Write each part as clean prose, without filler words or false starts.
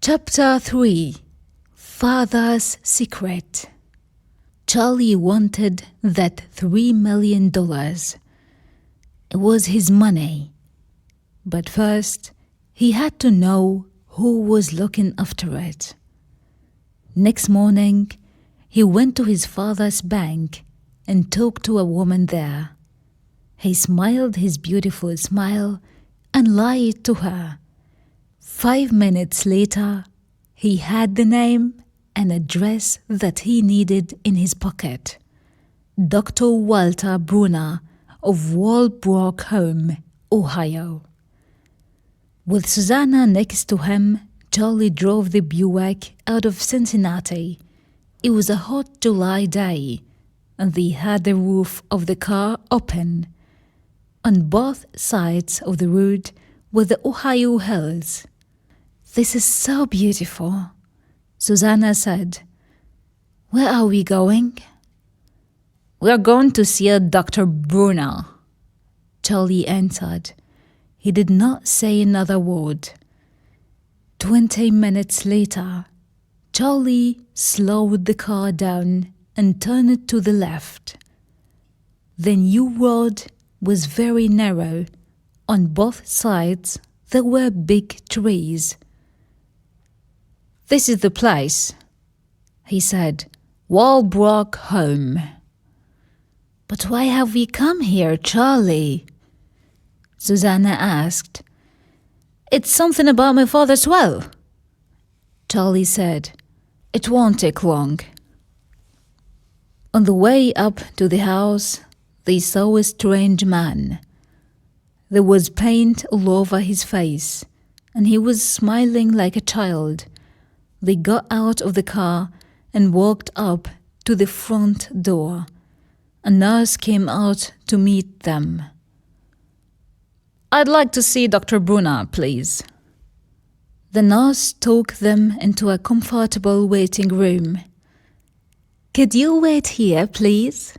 Chapter 3 Father's Secret. Charlie wanted that $3 million. It was his money. But first, he had to know who was looking after it. Next morning, he went to his father's bank and talked to a woman there. He smiled his beautiful smile and lied to her. 5 minutes later, he had the name and address that he needed in his pocket. Dr. Walter Brunner of Walbrook Home, Ohio. With Susanna next to him, Charlie drove the Buick out of Cincinnati. It was a hot July day, and they had the roof of the car open. On both sides of the road were the Ohio hills. "This is so beautiful," Susanna said. "Where are we going?" "We are going to see Dr. Brunner," Charlie answered. He did not say another word. 20 minutes later, Charlie slowed the car down and turned it to the left. The new road was very narrow. On both sides, there were big trees. "This is the place," he said. "Walbrook Home." "But why have we come here, Charlie?" Susanna asked. "It's something about my father's will," Charlie said. "It won't take long." On the way up to the house, they saw a strange man. There was paint all over his face, and he was smiling like a child. They got out of the car and walked up to the front door. A nurse came out to meet them. "I'd like to see Dr. Brunner, please." The nurse took them into a comfortable waiting room. "Could you wait here, please?"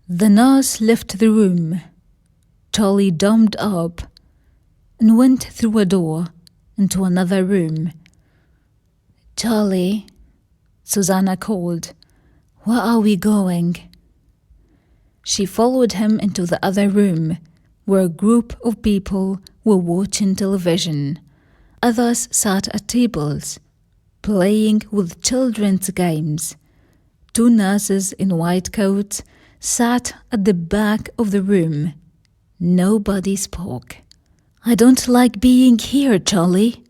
The nurse left the room. Charlie jumped up and went through a door into another room. "Charlie," Susanna called, "where are we going?" She followed him into the other room, where a group of people were watching television. Others sat at tables, playing with children's games. 2 nurses in white coats sat at the back of the room. Nobody spoke. "I don't like being here, Charlie,"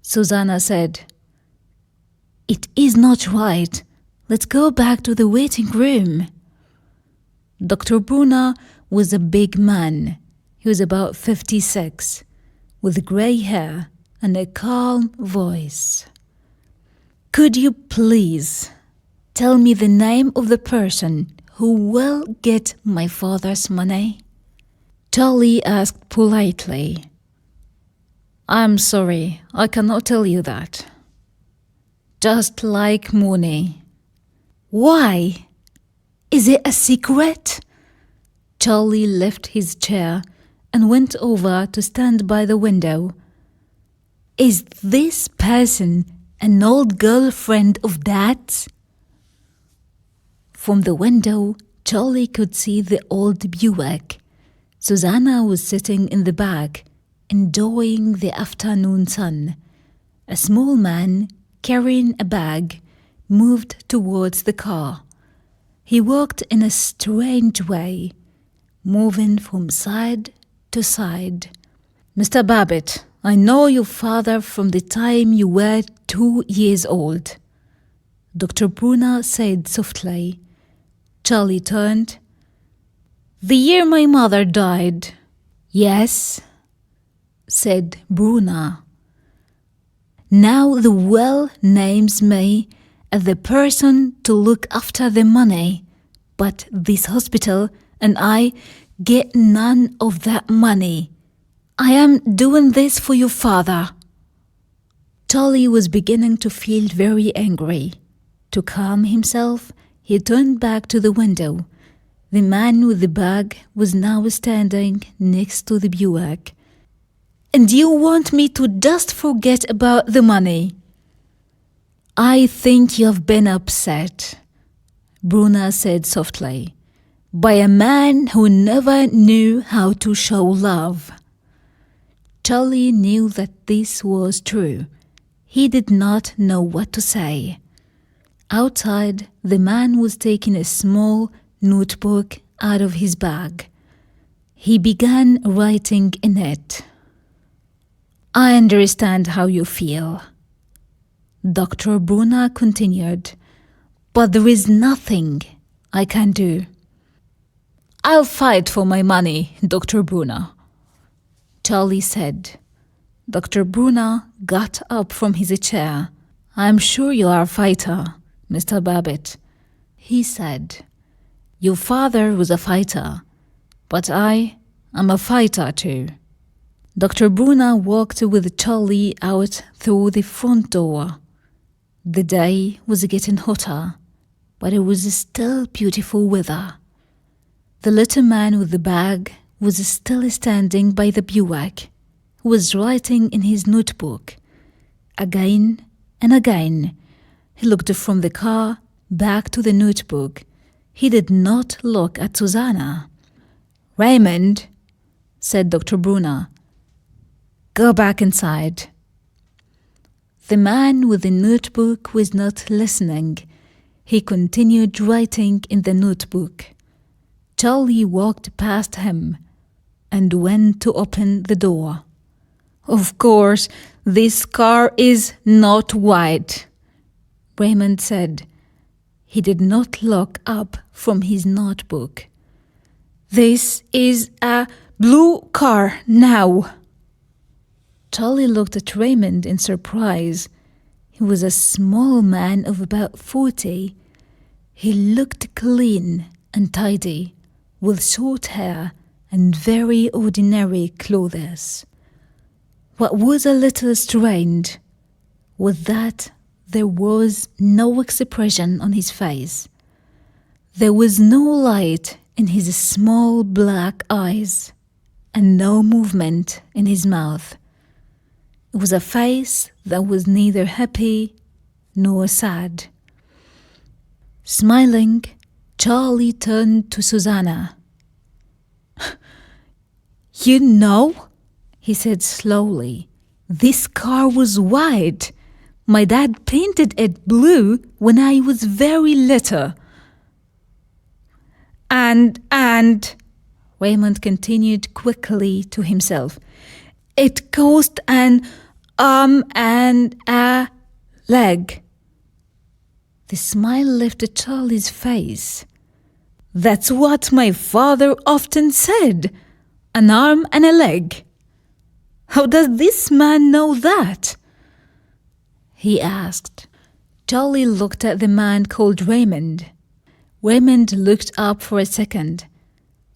Susanna said. "It is not right. Let's go back to the waiting room." Dr. Brunner was a big man. He was about 56, with gray hair and a calm voice. "Could you please tell me the name of the person who will get my father's money?" Charlie asked politely. "I'm sorry, I cannot tell you that." "Just like money." "Why? Is it a secret?" Charlie left his chair and went over to stand by the window. "Is this person an old girlfriend of Dad's?" From the window, Charlie could see the old Buick. Susanna was sitting in the back, enjoying the afternoon sun. A small man, carrying a bag, moved towards the car. He walked in a strange way, moving from side to side. "Mr. Babbitt, I know your father from the time you were 2 years old," Dr. Brunner said softly. Charlie turned. "The year my mother died." "Yes," said Brunner. "Now the will names me as the person to look after the money, but this hospital and I get none of that money. I am doing this for your father." Charlie was beginning to feel very angry. To calm himself, he turned back to the window. The man with the bag was now standing next to the Buick. And you want me to just forget about the money? I think you've been upset, Bruna said softly, by a man who never knew how to show love. Charlie knew that this was true. He did not know what to say. Outside, the man was taking a small notebook out of his bag. He began writing in it. I understand how you feel, Dr. Bruna continued, but there is nothing I can do. I'll fight for my money, Dr. Bruna, Charlie said. Dr. Bruna got up from his chair. I'm sure you are a fighter, Mr. Babbitt, he said. Your father was a fighter, but I am a fighter too. Dr. Bruna walked with Charlie out through the front door. The day was getting hotter, but it was still beautiful weather. The little man with the bag was still standing by the Buick. He was writing in his notebook. Again and again, he looked from the car back to the notebook. He did not look at Susanna. Raymond, said Dr. Bruna, go back inside. The man with the notebook was not listening. He continued writing in the notebook. Charlie walked past him and went to open the door. Of course, this car is not white, Raymond said. He did not look up from his notebook. This is a blue car now. Charlie looked at Raymond in surprise. He was a small man of about 40. He looked clean and tidy, with short hair and very ordinary clothes. What was a little strange was that there was no expression on his face. There was no light in his small black eyes and no movement in his mouth. It was a face that was neither happy nor sad. Smiling, Charlie turned to Susanna. You know, he said slowly, this car was white. My dad painted it blue when I was very little. And, Raymond continued quickly to himself, it cost an arm and a leg. The smile lifted Charlie's face. That's what my father often said, an arm and a leg. How does this man know that? He asked. Charlie looked at the man called Raymond. Raymond looked up for a second.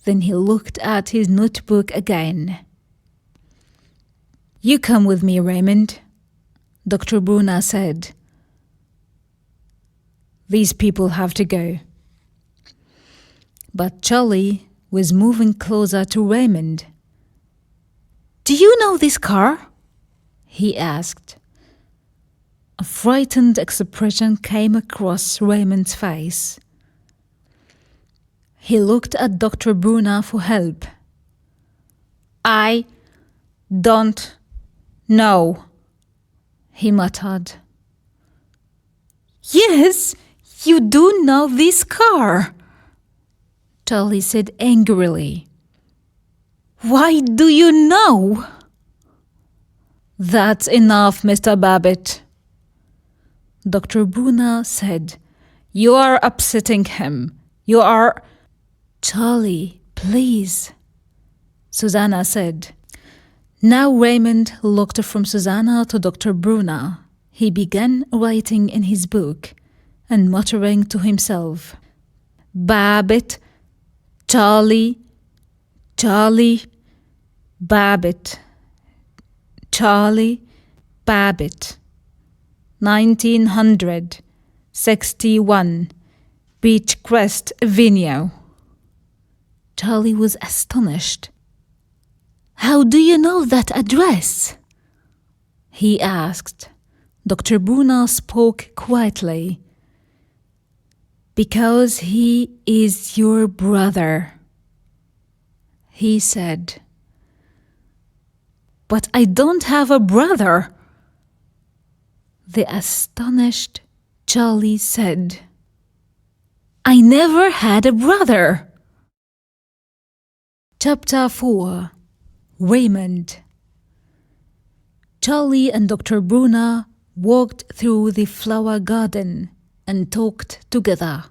Then he looked at his notebook again. You come with me, Raymond, Dr. Bruna said. These people have to go. But Charlie was moving closer to Raymond. Do you know this car? He asked. A frightened expression came across Raymond's face. He looked at Dr. Bruna for help. I don't know, he muttered. Yes, you do know this car, Charlie said angrily. Why do you know? That's enough, Mr. Babbitt, Dr. Bruna said. You are upsetting him. You are... Charlie, please, Susanna said. Now Raymond looked from Susanna to Dr. Bruna. He began writing in his book and muttering to himself, Babbitt, Charlie, Charlie, Babbitt, Charlie, Babbitt, 1961, Beechcrest Avenue. Charlie was astonished. How do you know that address? He asked. Dr. Bruna spoke quietly. Because he is your brother, he said. But I don't have a brother, the astonished Charlie said. I never had a brother. Chapter 4. Raymond. Charlie and Dr. Bruna walked through the flower garden and talked together.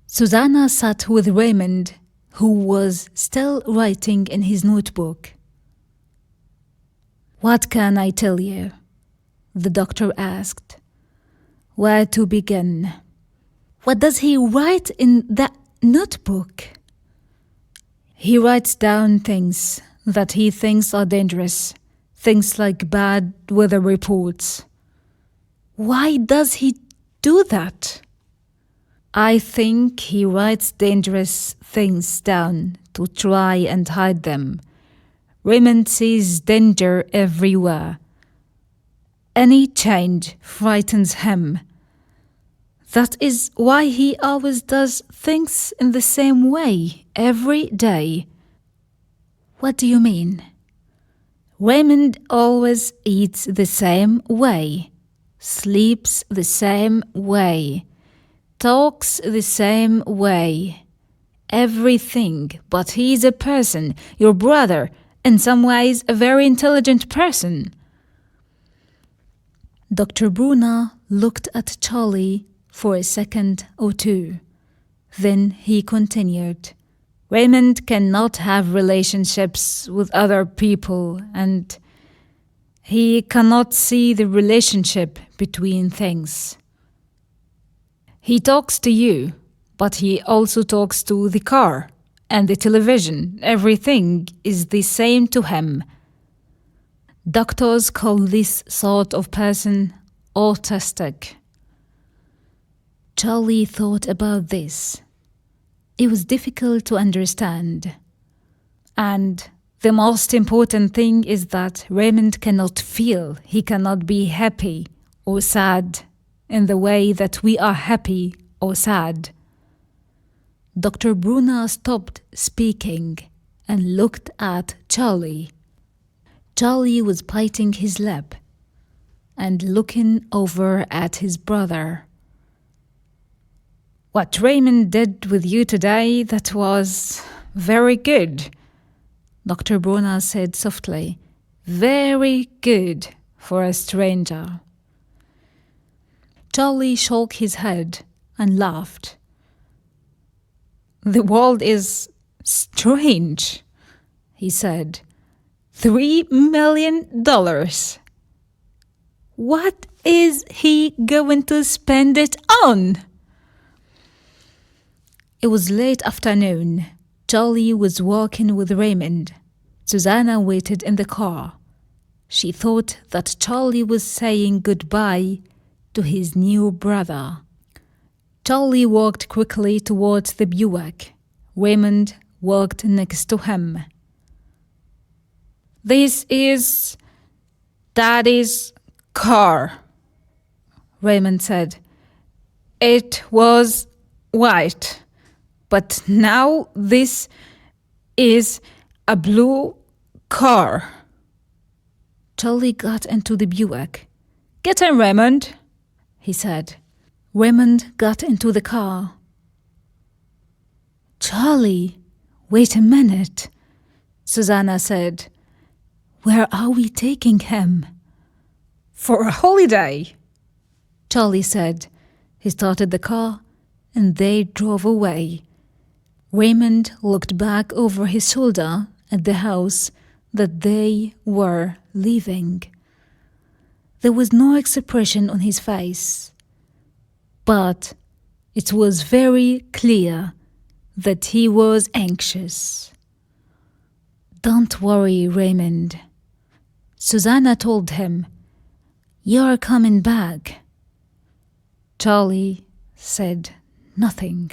Susanna sat with Raymond, who was still writing in his notebook. What can I tell you? The doctor asked. Where to begin? What does he write in that notebook? He writes down things that he thinks are dangerous, things like bad weather reports. Why does he do that? I think he writes dangerous things down to try and hide them. Raymond sees danger everywhere. Any change frightens him. That is why he always does things in the same way every day. What do you mean? Raymond always eats the same way, sleeps the same way, talks the same way. Everything, but he's a person, your brother, in some ways a very intelligent person. Dr. Bruna looked at Charlie for a second or two. Then he continued. Raymond cannot have relationships with other people, and he cannot see the relationship between things. He talks to you, but he also talks to the car and the television. Everything is the same to him. Doctors call this sort of person autistic. Charlie thought about this. It was difficult to understand. And the most important thing is that Raymond cannot feel. He cannot be happy or sad in the way that we are happy or sad. Dr. Bruna stopped speaking and looked at Charlie. Charlie was biting his lip and looking over at his brother. What Raymond did with you today, that was very good, Dr. Bruna said softly. Very good for a stranger. Charlie shook his head and laughed. The world is strange, he said. $3 million. What is he going to spend it on? It was late afternoon. Charlie was walking with Raymond. Susanna waited in the car. She thought that Charlie was saying goodbye to his new brother. Charlie walked quickly towards the Buick. Raymond walked next to him. This is Daddy's car, Raymond said. It was white, but now this is a blue car. Charlie got into the Buick. Get in, Raymond, he said. Raymond got into the car. Charlie, wait a minute, Susanna said. Where are we taking him? For a holiday, Charlie said. He started the car and they drove away. Raymond looked back over his shoulder at the house that they were leaving. There was no expression on his face, but it was very clear that he was anxious. Don't worry, Raymond, Susanna told him. You're coming back. Charlie said nothing.